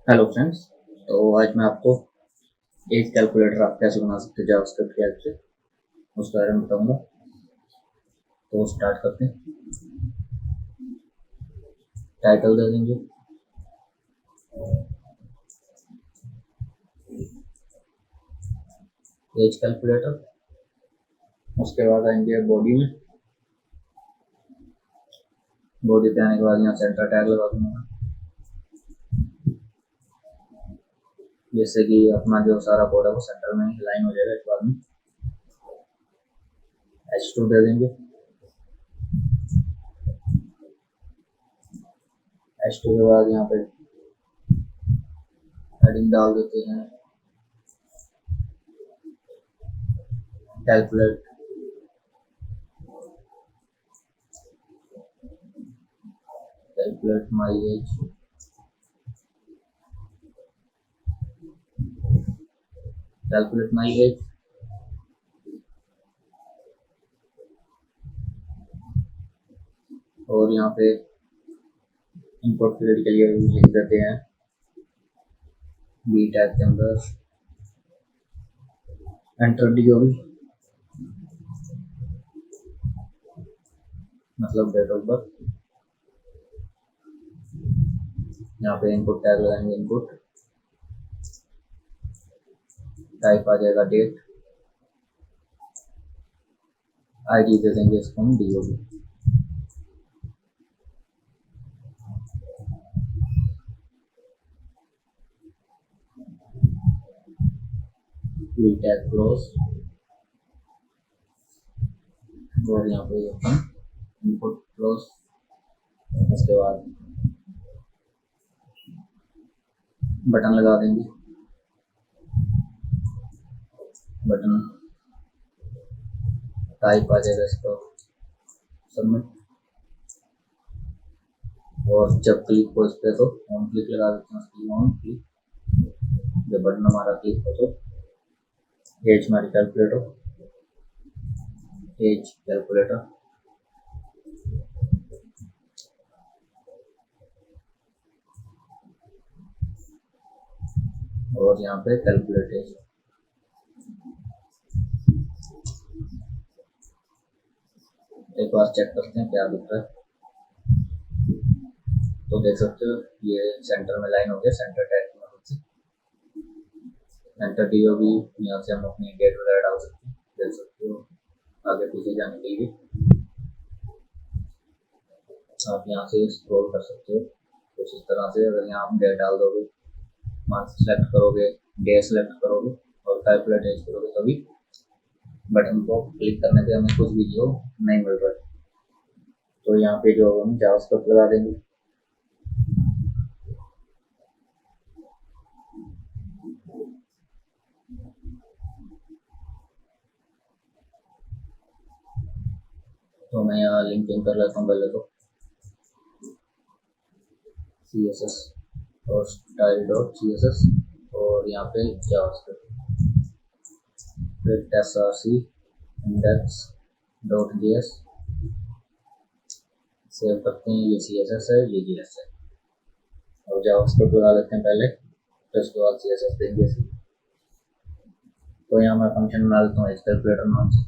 Hello friends. तो आज मैं आपको एज कैलकुलेटर आप कैसे बना सकते हैं जावास्क्रिप्ट की हेल्प से उस बारे में बताऊंगा। तो स्टार्ट करते हैं। टाइटल दे देंगे एज कैलकुलेटर। उसके बाद आएंगे बॉडी में। बॉडी पे आने के बाद यहाँ सेंटर टैग लगा दूंगा, जिससे कि अपना जो सारा कोड है वो सेंटर में लाइन हो जाएगा। इसके बाद में H2 दे देंगे। H2 के बाद यहाँ पे हेडिंग डाल देते हैं calculate my age. Calculate my age और यहाँ पे इनपुट फील्ड के लिए लिख देते हैं बी टैग के अंदर एंटर डी होगी, मतलब डेट ऑफ बर्थ। यहाँ पे इनपुट टैग लगाएंगे इनपुट, टाइप आ जाएगा डेट, आईडी दे देंगे इसको हम डी होगी। वी टैग क्लोज और यहाँ पे इनपुट क्लोज। उसके बाद बटन लगा देंगे, बटन टाइप आ जाएगा इसको सबमिट। और जब क्लिक हो इस पे तो ऑन क्लिक लगा देते हैं, उसकी ऑन क्लिक। जब बटन हमारा क्लिक हो तो एज हमारी कैलकुलेट हो, एज कैलकुलेटर। और यहाँ पे कैलकुलेट एज। एक बार चेक करते हैं क्या दिख रहा है। तो देख सकते हो ये सेंटर में लाइन हो गया सेंटर टैग की मदद से। एंटर डी होगी, यहाँ से हम अपनी डेट वगैरह डाल सकते हैं। देख सकते हो आगे पीछे जाने के लिए आप यहाँ से स्क्रॉल कर सकते हो कुछ इस तरह से। अगर यहाँ आप डेट डाल दोगे, मंथ सेलेक्ट करोगे, डे सेलेक्ट करोगे और कैलकुलेट एज करोगे तभी बटन को क्लिक करने पे हमें कुछ वीडियो नहीं मिल रहा है। तो यहाँ पे जो हम जावास्क्रिप्ट लगा देंगे। तो मैं यहाँ लिंकिंग कर लेता हूँ पहले तो CSS और style.css और यहाँ पे जावास्क्रिप्ट, फिर src index.js सेव करते हैं। ये CSS है, ये JS है। और जावास्क्रिप्ट लगा लेते हैं पहले, फिर उसके बाद CSS देंगे। तो यहाँ मैं फंक्शन बना लेता हूँ एज कैलकुलेटर नाम से।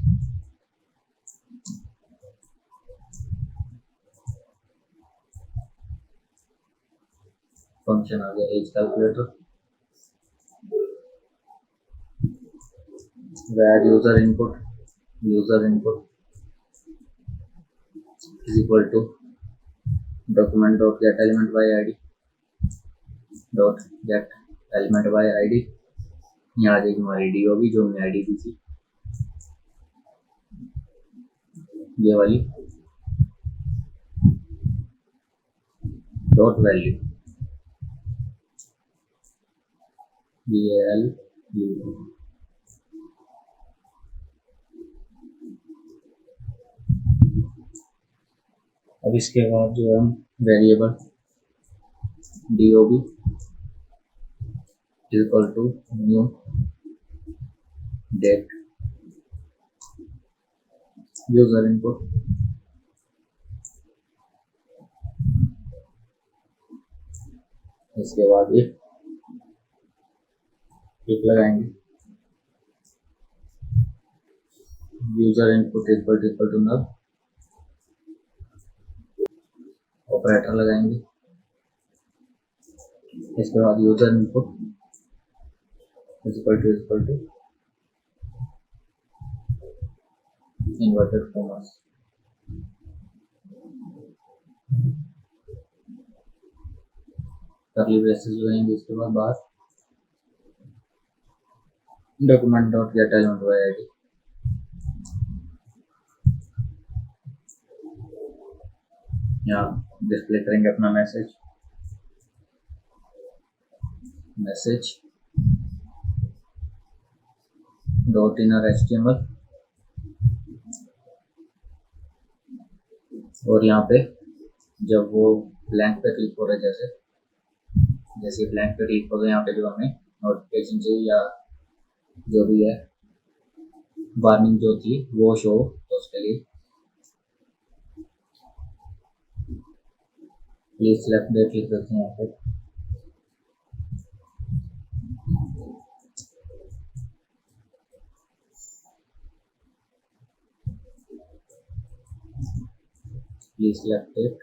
फंक्शन आ गया as calculator. Var user input is equal to document dot get element by ID dot get element by ID. यहाँ आ जाएगी हमारी डी होगी जो हमने आईडी दी थी, ये वाली। Dot value VAL। अब इसके बाद जो हम variable DOB equal to new date user input. इसके बाद इफ if लगाएंगे, user input equal to null, operator लगाएंगे, इसके बाद user input equal to inverted commas, curly braces लगाएंगे, इसके बाद बाहर document dot get element by ID, यहाँ डिस्प्ले करेंगे अपना मैसेज डॉट इनर एचटीएमएल, और यहाँ पे जब वो ब्लैंक पे क्लिक हो रहा है, जैसे ब्लैंक पे क्लिक हो गया, यहाँ पे जो हमें नोटिफिकेशन चाहिए या जो भी है वार्निंग जो थी वो शो, तो उसके लिए प्लीज सिलेक्ट डेट लिख देते हैं यहाँ पे, प्लीज सिलेक्ट डेट,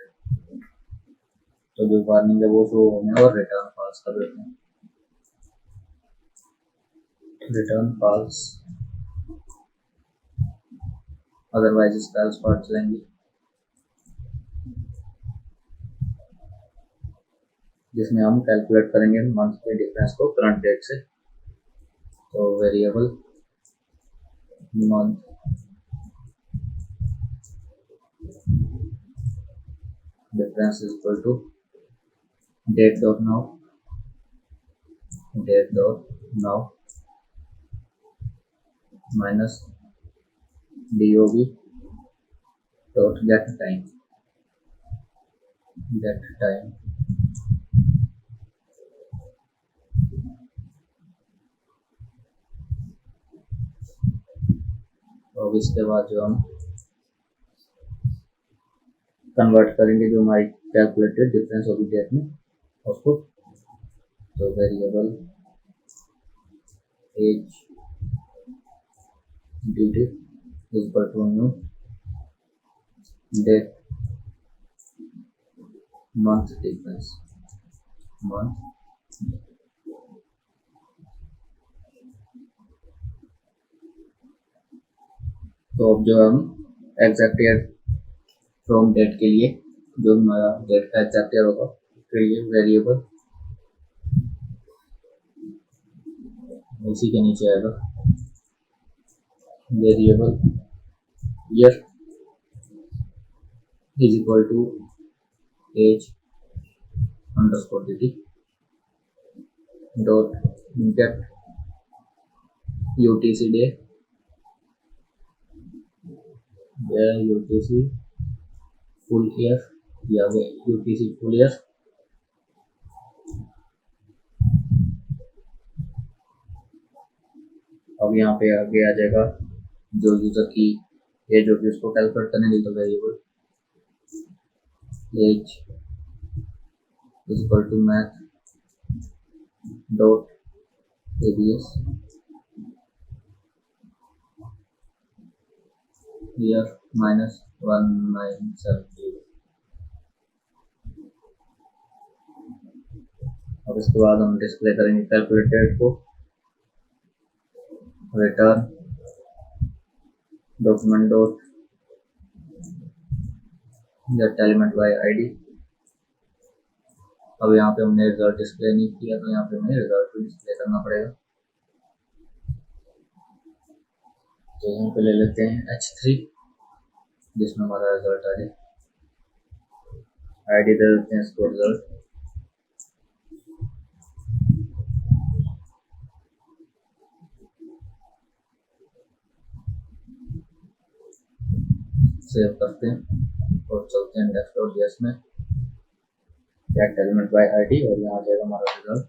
तो जो वार्निंग है वो शो होने और रिटर्न फॉल्स कर देते हैं, रिटर्न फॉल्स, अदरवाइज इसका एल्स पार्ट चलेंगे, जिसमें हम कैलकुलेट करेंगे मंथ के डिफरेंस को करंट डेट से, तो variable month difference is equal to date dot now minus DOB dot get time, और इसके बाद जो हम कन्वर्ट करेंगे जो हमारी कैलकुलेटेड डिफरेंस होगी डेट में उसको, तो variable age duty is equal to new date month difference, तो अब जो हम एग्जैक्ट ईयर फ्रॉम डेट के लिए जो हमारा डेट का एग्जैक्ट ईयर होगा उसके लिए वेरिएबल उसी के नीचे आएगा, variable year is equal to age underscore dt dot get UTC day या UTC फुल ईयर या UTC फुल ईयर, अब यहाँ पे आगे आ जाएगा जो यूजर की एज होगी उसको कैलकुलेट करने के लिए, तो variable age is equal to math dot abs year minus 1970, अब इसके बाद हम डिस्प्ले करेंगे कैलकुलेटेड को, return document dot get element by ID, अब यहाँ पे हमने रिजल्ट डिस्प्ले नहीं किया तो यहाँ पे हमें रिजल्ट भी डिस्प्ले करना पड़ेगा, तो यहाँ पे ले लेते हैं H3 जिसमें हमारा रिजल्ट आ जाए, आईडी दे देते हैं इसको रिजल्ट, सेव करते हैं और चलते हैं index.js में गेट एलिमेंट बाय आईडी, और यहाँ आ जाएगा हमारा result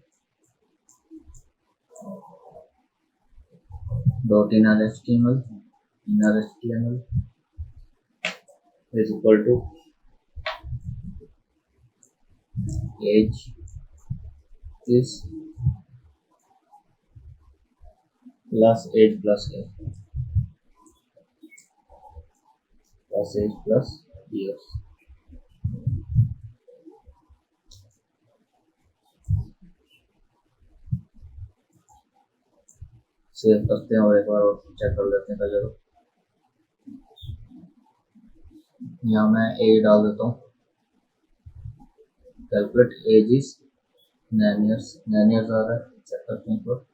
dot inner HTML is equal to age is plus age plus age plus years. Save करते हैं और एक बार और चेक कर लेते हैं पहले। तो यहाँ मैं एज डाल देता हूँ, calculate age is 9 years. 9 years आ रहा है, चेक करते हैं एक बार।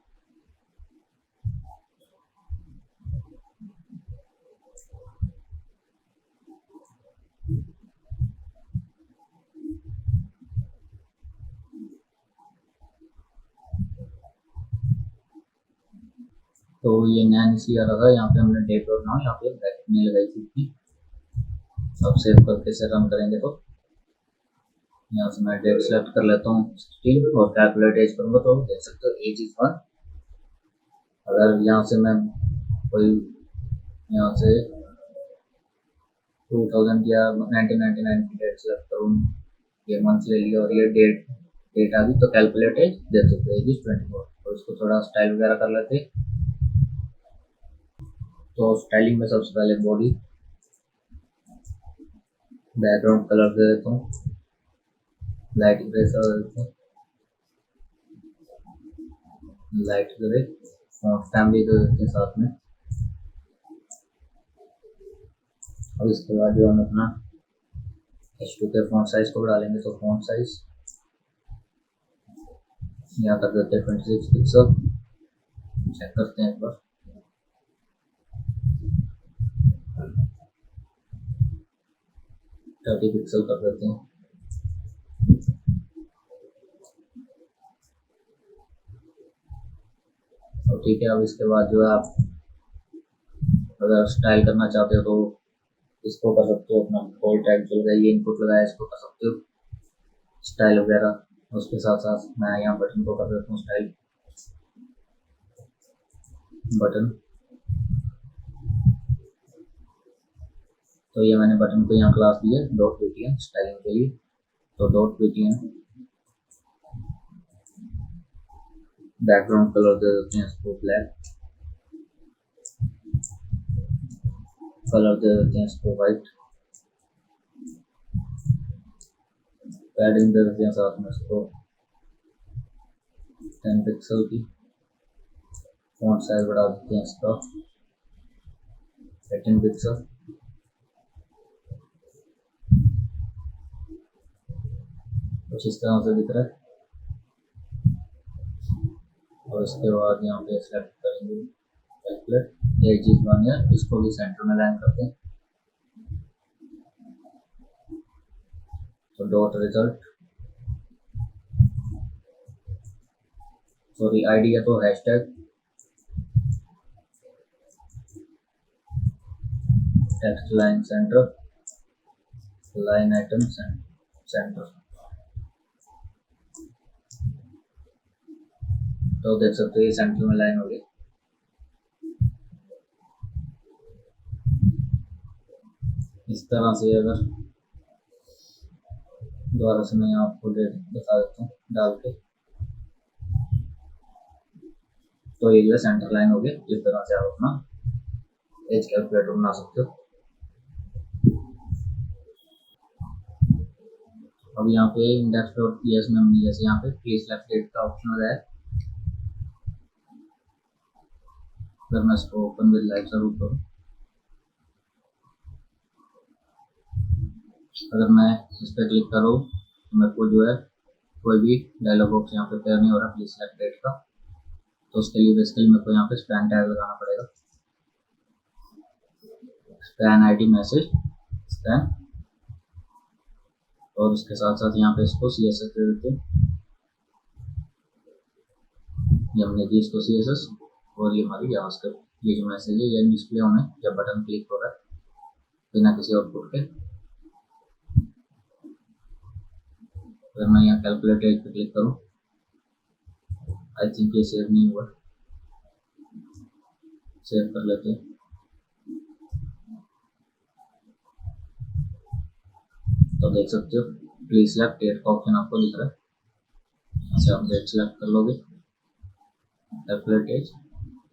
तो ये 9 इसलिए आ रहा था, यहाँ पे हमने डेट और नाउ यहाँ पे ब्रैकेट नहीं लगाई थी इतनी। अब सेव करके से रन करेंगे तो यहाँ से मैं डेट सेलेक्ट कर लेता हूँ 16 और कैलकुलेट एज करूँगा तो देख सकते हो एज इज 1। अगर यहाँ से मैं कोई यहाँ से 2000 या 1999 की डेट सेलेक्ट करूँ, ये मंथ ले लिया और ये डेट आ गई, तो कैलकुलेट एज देख सकते हो एज इज 24। तो इसको थोड़ा स्टाइल वगैरह कर लेते। तो स्टाइलिंग में सबसे पहले बॉडी, बैकग्राउंड कलर दे देता हूँ लाइट ग्रे सा दे देता हूँ, लाइट ग्रे। और फैमिली दे देते हैं साथ में। और इसके बाद जो हम अपना H2 के फॉन्ट साइज को बढ़ा लेंगे, तो फॉन्ट साइज यहाँ कर देते हैं 26 पिक्सल। चेक करते हैं एक बार। थर्टी पिक्सल कर देते हैं। और ठीक है, अब इसके बाद जो है आप अगर स्टाइल करना चाहते हो तो इसको कर सकते हो, अपना कोड टैग जो लगाया ये इनपुट लगाया इसको कर सकते हो स्टाइल वगैरह। उसके साथ साथ मैं यहाँ बटन को कर देता हूँ स्टाइल बटन। तो ये मैंने बटन को यहाँ क्लास दी है डॉट ptn स्टाइलिंग के लिए। तो डॉट ptn बैकग्राउंड कलर दे देते हैं इसको ब्लैक, कलर दे देते हैं इसको वाइट, पैडिंग दे देते हैं साथ में इसको 10 पिक्सल की। फॉन्ट साइज बढ़ा देते हैं इसका 18 पिक्सल। कुछ इस तरह से दिख रहा है। और उसके बाद यहाँ पे सेलेक्ट करेंगे कैलकुलेट एज इज 1 ईयर, इसको भी सेंटर में लाइन करते हैं। तो डॉट रिजल्ट, सॉरी आईडी है तो hashtag text line centre line item centre. तो देख सकते हो ये सेंटर में लाइन हो गई। इस तरह से अगर दोबारा से मैं आपको डेट बता देता हूँ डाल के, तो ये जो है सेंटर लाइन हो गई। इस तरह से आप अपना एज कैलकुलेटर बना सकते हो। अब यहाँ पे index.ps में हमने जैसे यहाँ पे प्लीज सेलेक्ट डेट का ऑप्शन लगाया है। अगर मैं इसको ओपन विद लाइव जरूर करूँ, अगर मैं इस पर क्लिक करूँ तो मेरे को जो है कोई भी डायलॉग बॉक्स यहाँ पे पेयर नहीं हो रहा प्लीज सेलेक्ट डेट का। तो उसके लिए बेसिकली मेरे को यहाँ पे स्पैन टैग लगाना पड़ेगा, स्पैन आईडी मैसेज स्पैन। और उसके साथ साथ यहाँ पे इसको CSS दे देते हैं। ये हमने दी इसको CSS और ये हमारी JavaScript। ये जो मैसेज है ये डिस्प्ले होना है जब बटन क्लिक हो रहा है बिना किसी आउटपुट के। अगर मैं यहाँ कैलकुलेट एज पे क्लिक करूँ, आई थिंक ये सेव नहीं हुआ, सेव कर लेते हैं। तो देख सकते हो प्लीज सेलेक्ट डेट का ऑप्शन आपको दिख रहा है। अच्छा आप डेट सेलेक्ट कर लोगे, calculate age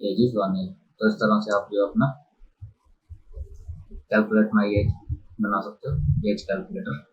age is 1 year. तो इस तरह से आप जो अपना कैलकुलेट माई एज बना सकते हो, एज कैलकुलेटर।